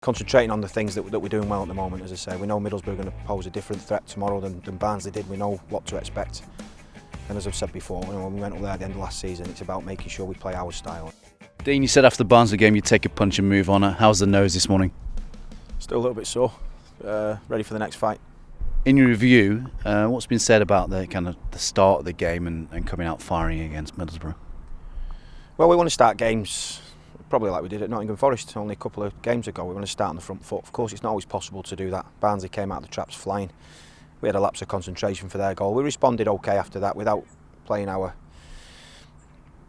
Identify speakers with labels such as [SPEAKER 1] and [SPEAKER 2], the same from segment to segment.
[SPEAKER 1] Concentrating on the things that we're doing well at the moment. As I say, we know Middlesbrough are going to pose a different threat tomorrow than Barnsley did. We know what to expect, and as I've said before, when we went up there at the end of last season, it's about making sure we play our style.
[SPEAKER 2] Dean, you said after the Barnsley game you'd take a punch and move on. How's the nose this morning?
[SPEAKER 1] Still a little bit sore, ready for the next fight.
[SPEAKER 2] In your review, what's been said about the start of the game and coming out firing against Middlesbrough?
[SPEAKER 1] Well, we want to start games probably like we did at Nottingham Forest only a couple of games ago. We want to start on the front foot. Of course, it's not always possible to do that. Barnsley came out of the traps flying. We had a lapse of concentration for their goal. We responded okay after that without playing our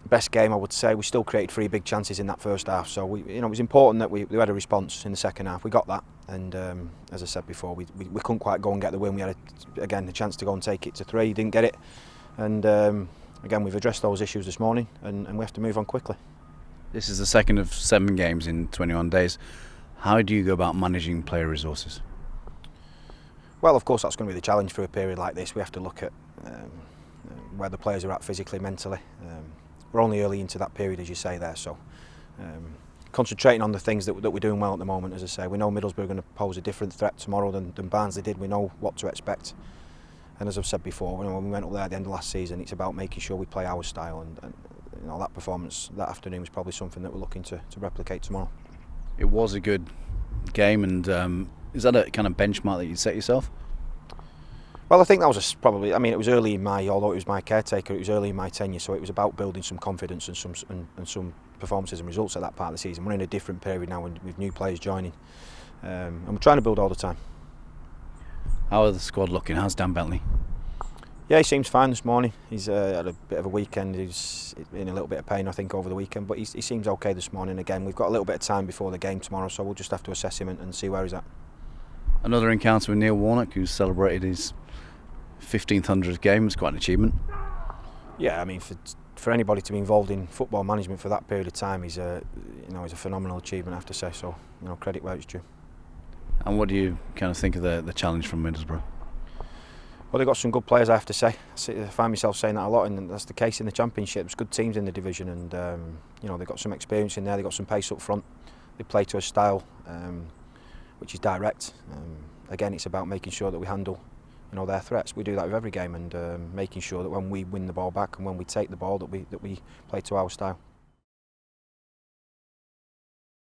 [SPEAKER 1] best game, I would say. We still created 3 big chances in that first half, so it was important that we had a response in the second half. We got that, and as I said before, we couldn't quite go and get the win. We had a chance to go and take it to 3, didn't get it, and again we've addressed those issues this morning, and we have to move on quickly.
[SPEAKER 2] This is the second of 7 games in 21 days. How do you go about managing player resources?
[SPEAKER 1] Well, of course that's going to be the challenge for a period like this. We have to look at where the players are at physically, mentally. We're only early into that period, as you say there, so concentrating on the things that we're doing well at the moment. As I say, we know Middlesbrough are going to pose a different threat tomorrow than Barnsley did. We know what to expect, and as I've said before, when we went up there at the end of last season, it's about making sure we play our style, and that performance that afternoon was probably something that we're looking to replicate tomorrow.
[SPEAKER 2] It was a good game, and is that a kind of benchmark that you set yourself?
[SPEAKER 1] Well, I think that was probably. I mean, it was early in although it was my caretaker, it was early in my tenure, so it was about building some confidence and some performances and results at that part of the season. We're in a different period now with new players joining, and we're trying to build all the time.
[SPEAKER 2] How are the squad looking? How's Dan Bentley?
[SPEAKER 1] Yeah, he seems fine this morning. He's had a bit of a weekend. He's in a little bit of pain, I think, over the weekend, but he seems okay this morning. Again, we've got a little bit of time before the game tomorrow, so we'll just have to assess him and see where he's at.
[SPEAKER 2] Another encounter with Neil Warnock, who celebrated his 1500th game. It's quite an achievement.
[SPEAKER 1] Yeah, I mean, for anybody to be involved in football management for that period of time is a phenomenal achievement, I have to say. So, credit where it's due.
[SPEAKER 2] And what do you kind of think of the challenge from Middlesbrough?
[SPEAKER 1] Well, they've got some good players, I have to say. I find myself saying that a lot, and that's the case in the Championship. There's good teams in the division, and they've got some experience in there. They've got some pace up front. They play to a style which is direct. Again, it's about making sure that we handle their threats. We do that with every game, and making sure that when we win the ball back and when we take the ball that we play to our style.